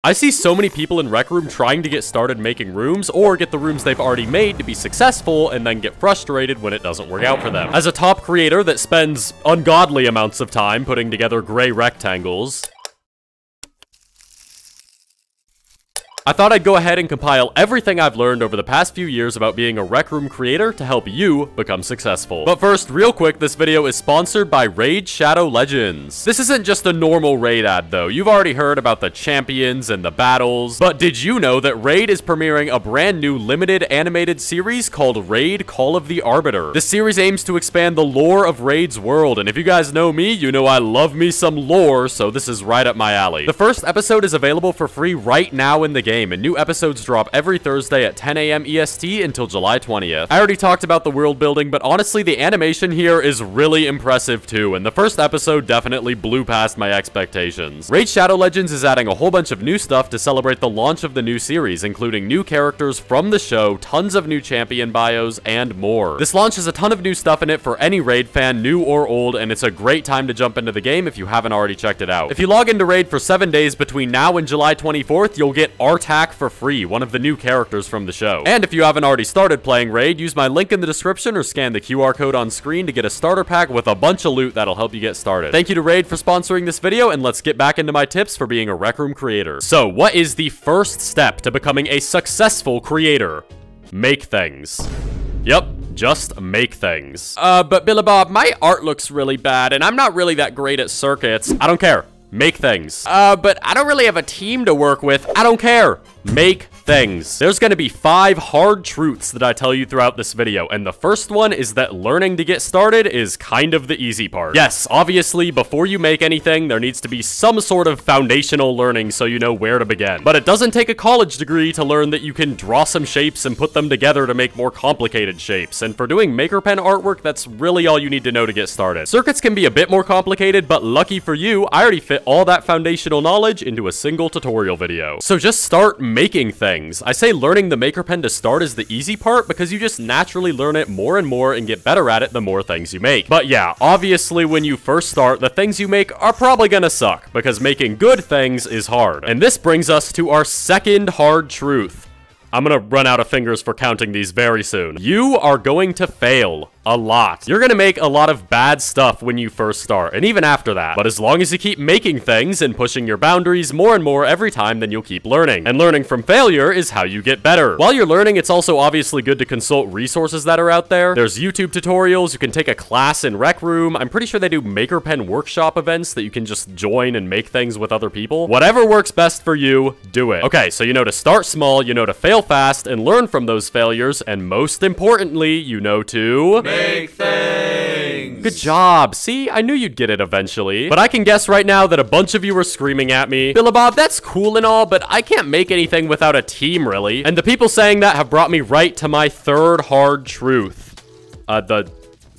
I see so many people in Rec Room trying to get started making rooms or get the rooms they've already made to be successful and then get frustrated when it doesn't work out for them. As a top creator that spends ungodly amounts of time putting together gray rectangles, I thought I'd go ahead and compile everything I've learned over the past few years about being a Rec Room creator to help you become successful. But first, real quick, this video is sponsored by Raid Shadow Legends. This isn't just a normal Raid ad though. You've already heard about the champions and the battles, but did you know that Raid is premiering a brand new limited animated series called Raid Call of the Arbiter? This series aims to expand the lore of Raid's world, and if you guys know me, you know I love me some lore, so this is right up my alley. The first episode is available for free right now in the game, and new episodes drop every Thursday at 10 a.m. EST until July 20th. I already talked about the world building, but honestly, the animation here is really impressive too, and the first episode definitely blew past my expectations. Raid Shadow Legends is adding a whole bunch of new stuff to celebrate the launch of the new series, including new characters from the show, tons of new champion bios, and more. This launch has a ton of new stuff in it for any Raid fan, new or old, and it's a great time to jump into the game if you haven't already checked it out. If you log into Raid for 7 days between now and July 24th, you'll get Artac for free, one of the new characters from the show. And if you haven't already started playing Raid, use my link in the description or scan the QR code on screen to get a starter pack with a bunch of loot that'll help you get started. Thank you to Raid for sponsoring this video, and let's get back into my tips for being a Rec Room creator. So, what is the first step to becoming a successful creator? Make things. Yep. Just make things. But Billy Bob, my art looks really bad, and I'm not really that great at circuits. I don't care. Make things. But I don't really have a team to work with. I don't care. Make things. There's gonna be 5 hard truths that I tell you throughout this video, and the first one is that learning to get started is kind of the easy part. Yes, obviously, before you make anything, there needs to be some sort of foundational learning so you know where to begin. But it doesn't take a college degree to learn that you can draw some shapes and put them together to make more complicated shapes, and for doing maker pen artwork, that's really all you need to know to get started. Circuits can be a bit more complicated, but lucky for you, I already fit all that foundational knowledge into a single tutorial video. So just start making things. I say learning the maker pen to start is the easy part because you just naturally learn it more and more and get better at it the more things you make. But yeah, obviously when you first start, the things you make are probably gonna suck because making good things is hard. And this brings us to our second hard truth. I'm gonna run out of fingers for counting these very soon. You are going to fail a lot. You're gonna make a lot of bad stuff when you first start, and even after that. But as long as you keep making things and pushing your boundaries more and more every time, then you'll keep learning. And learning from failure is how you get better. While you're learning, it's also obviously good to consult resources that are out there. There's YouTube tutorials, you can take a class in Rec Room. I'm pretty sure they do Maker Pen workshop events that you can just join and make things with other people. Whatever works best for you, do it. Okay, so you know to start small, you know to fail fast and learn from those failures, and most importantly, you know to make things. Good job. See, I knew you'd get it eventually. But I can guess right now that a bunch of you are screaming at me, Billy Bob, that's cool and all, but I can't make anything without a team, really. And the people saying that have brought me right to my third hard truth.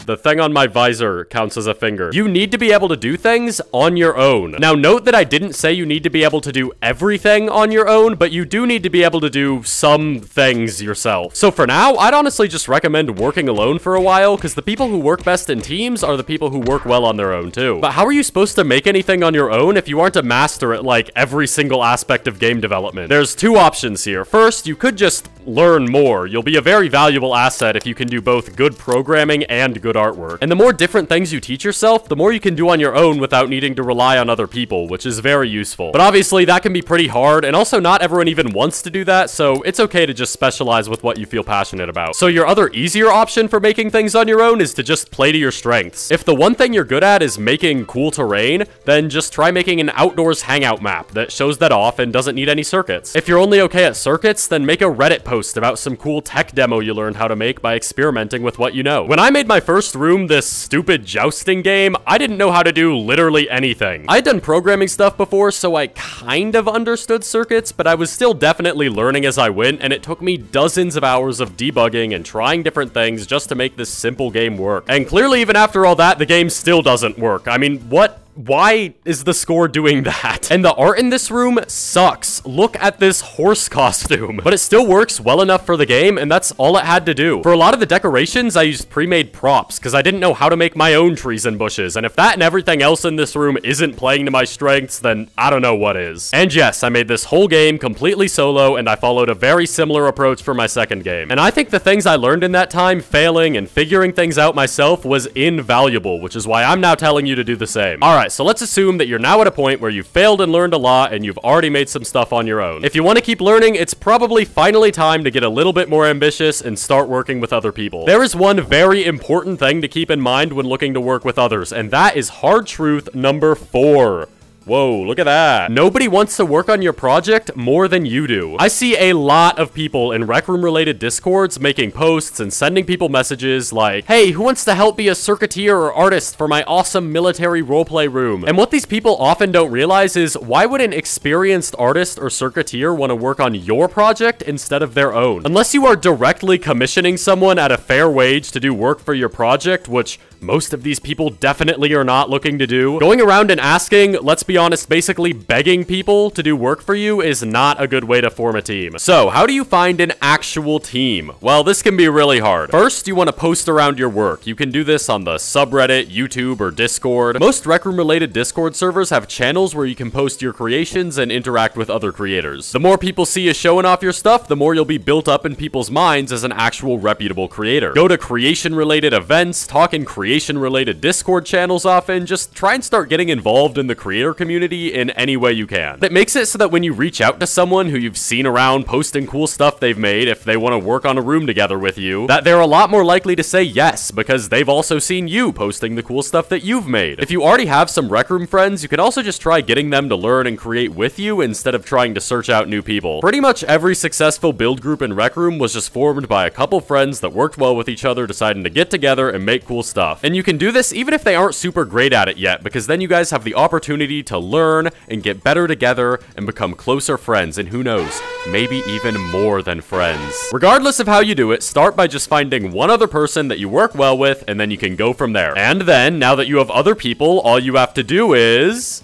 The thing on my visor counts as a finger. You need to be able to do things on your own. Now, note that I didn't say you need to be able to do everything on your own, but you do need to be able to do some things yourself. So for now, I'd honestly just recommend working alone for a while, because the people who work best in teams are the people who work well on their own too. But how are you supposed to make anything on your own if you aren't a master at like every single aspect of game development? There's 2 options here. First, you could just learn more. You'll be a very valuable asset if you can do both good programming and good artwork. And the more different things you teach yourself, the more you can do on your own without needing to rely on other people, which is very useful. But obviously, that can be pretty hard, and also not everyone even wants to do that, so it's okay to just specialize with what you feel passionate about. So your other easier option for making things on your own is to just play to your strengths. If the one thing you're good at is making cool terrain, then just try making an outdoors hangout map that shows that off and doesn't need any circuits. If you're only okay at circuits, then make a Reddit post about some cool tech demo you learned how to make by experimenting with what you know. When I made my first room, this stupid jousting game, I didn't know how to do literally anything. I'd done programming stuff before, so I kind of understood circuits, but I was still definitely learning as I went, and it took me dozens of hours of debugging and trying different things just to make this simple game work. And clearly, even after all that, the game still doesn't work. I mean, what why is the score doing that? And the art in this room sucks. Look at this horse costume. But it still works well enough for the game, and that's all it had to do. For a lot of the decorations, I used pre-made props, because I didn't know how to make my own trees and bushes, and if that and everything else in this room isn't playing to my strengths, then I don't know what is. And yes, I made this whole game completely solo, and I followed a very similar approach for my second game. And I think the things I learned in that time, failing and figuring things out myself, was invaluable, which is why I'm now telling you to do the same. Alright, so let's assume that you're now at a point where you've failed and learned a lot, and you've already made some stuff on your own. If you want to keep learning, it's probably finally time to get a little bit more ambitious and start working with other people. There is one very important thing to keep in mind when looking to work with others, and that is hard truth number 4. Whoa, look at that. Nobody wants to work on your project more than you do. I see a lot of people in Rec Room related Discords making posts and sending people messages like, hey, who wants to help be a circuiteer or artist for my awesome military roleplay room? And what these people often don't realize is, why would an experienced artist or circuiteer want to work on your project instead of their own? Unless you are directly commissioning someone at a fair wage to do work for your project, which most of these people definitely are not looking to do, going around and asking, let's be honest, basically begging people to do work for you is not a good way to form a team. So, how do you find an actual team? Well, this can be really hard. First, you want to post around your work. You can do this on the subreddit, YouTube, or Discord. Most Rec Room related Discord servers have channels where you can post your creations and interact with other creators. The more people see you showing off your stuff, the more you'll be built up in people's minds as an actual reputable creator. Go to creation related events, talk in creation related Discord channels often, just try and start getting involved in the creator community in any way you can. It makes it so that when you reach out to someone who you've seen around posting cool stuff they've made, if they want to work on a room together with you, that they're a lot more likely to say yes, because they've also seen you posting the cool stuff that you've made. If you already have some Rec Room friends, you can also just try getting them to learn and create with you instead of trying to search out new people. Pretty much every successful build group in Rec Room was just formed by a couple friends that worked well with each other, deciding to get together and make cool stuff. And you can do this even if they aren't super great at it yet, because then you guys have the opportunity to learn and get better together and become closer friends, and who knows, maybe even more than friends. Regardless of how you do it, start by just finding one other person that you work well with, and then you can go from there. And then, now that you have other people, all you have to do is...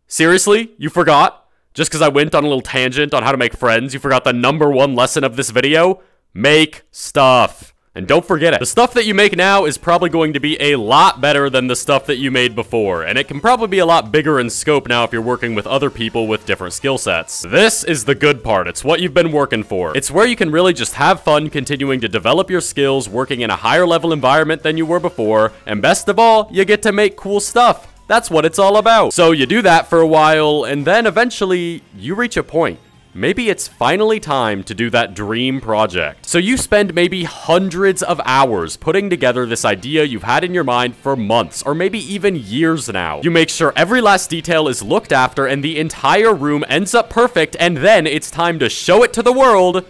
Seriously? You forgot? Just because I went on a little tangent on how to make friends, you forgot the #1 lesson of this video? Make stuff. And don't forget it, the stuff that you make now is probably going to be a lot better than the stuff that you made before, and it can probably be a lot bigger in scope now if you're working with other people with different skill sets. This is the good part. It's what you've been working for. It's where you can really just have fun continuing to develop your skills, working in a higher level environment than you were before, and best of all, you get to make cool stuff. That's what it's all about. So you do that for a while, and then eventually, you reach a point. Maybe it's finally time to do that dream project. So you spend maybe hundreds of hours putting together this idea you've had in your mind for months, or maybe even years now. You make sure every last detail is looked after and the entire room ends up perfect, and then it's time to show it to the world,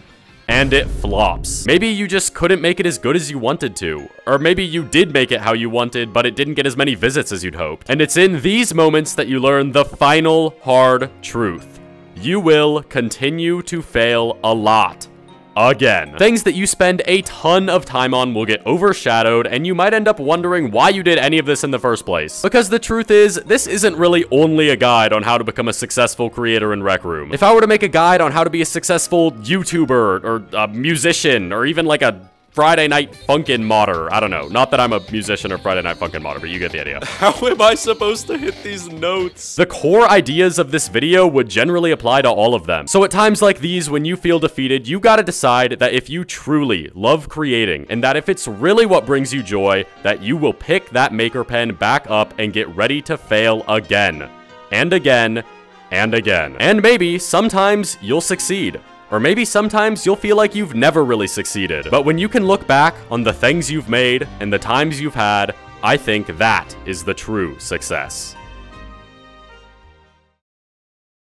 and it flops. Maybe you just couldn't make it as good as you wanted to. Or maybe you did make it how you wanted, but it didn't get as many visits as you'd hoped. And it's in these moments that you learn the final hard truth. You will continue to fail a lot. Again. Things that you spend a ton of time on will get overshadowed, and you might end up wondering why you did any of this in the first place. Because the truth is, this isn't really only a guide on how to become a successful creator in Rec Room. If I were to make a guide on how to be a successful YouTuber, or a musician, or even like a Friday Night Funkin' modder. I don't know. Not that I'm a musician or Friday Night Funkin' modder, but you get the idea. How am I supposed to hit these notes? The core ideas of this video would generally apply to all of them. So at times like these, when you feel defeated, you gotta decide that if you truly love creating, and that if it's really what brings you joy, that you will pick that maker pen back up and get ready to fail again. And again. And again. And maybe, sometimes, you'll succeed. Or maybe sometimes you'll feel like you've never really succeeded. But when you can look back on the things you've made and the times you've had, I think that is the true success.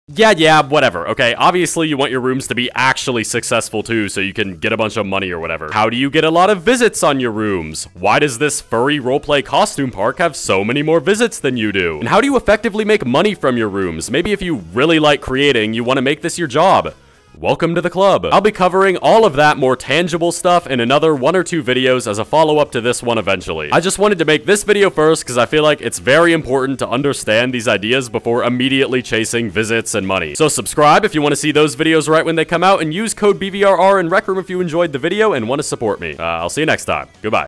Yeah, whatever, okay? Obviously, you want your rooms to be actually successful too, so you can get a bunch of money or whatever. How do you get a lot of visits on your rooms? Why does this furry roleplay costume park have so many more visits than you do? And how do you effectively make money from your rooms? Maybe if you really like creating, you want to make this your job. welcome to the club. I'll be covering all of that more tangible stuff in another 1 or 2 videos as a follow-up to this one eventually. I just wanted to make this video first because I feel like it's very important to understand these ideas before immediately chasing visits and money. So subscribe if you want to see those videos right when they come out, and use code BVRR in Rec Room if you enjoyed the video and want to support me. I'll see you next time. Goodbye.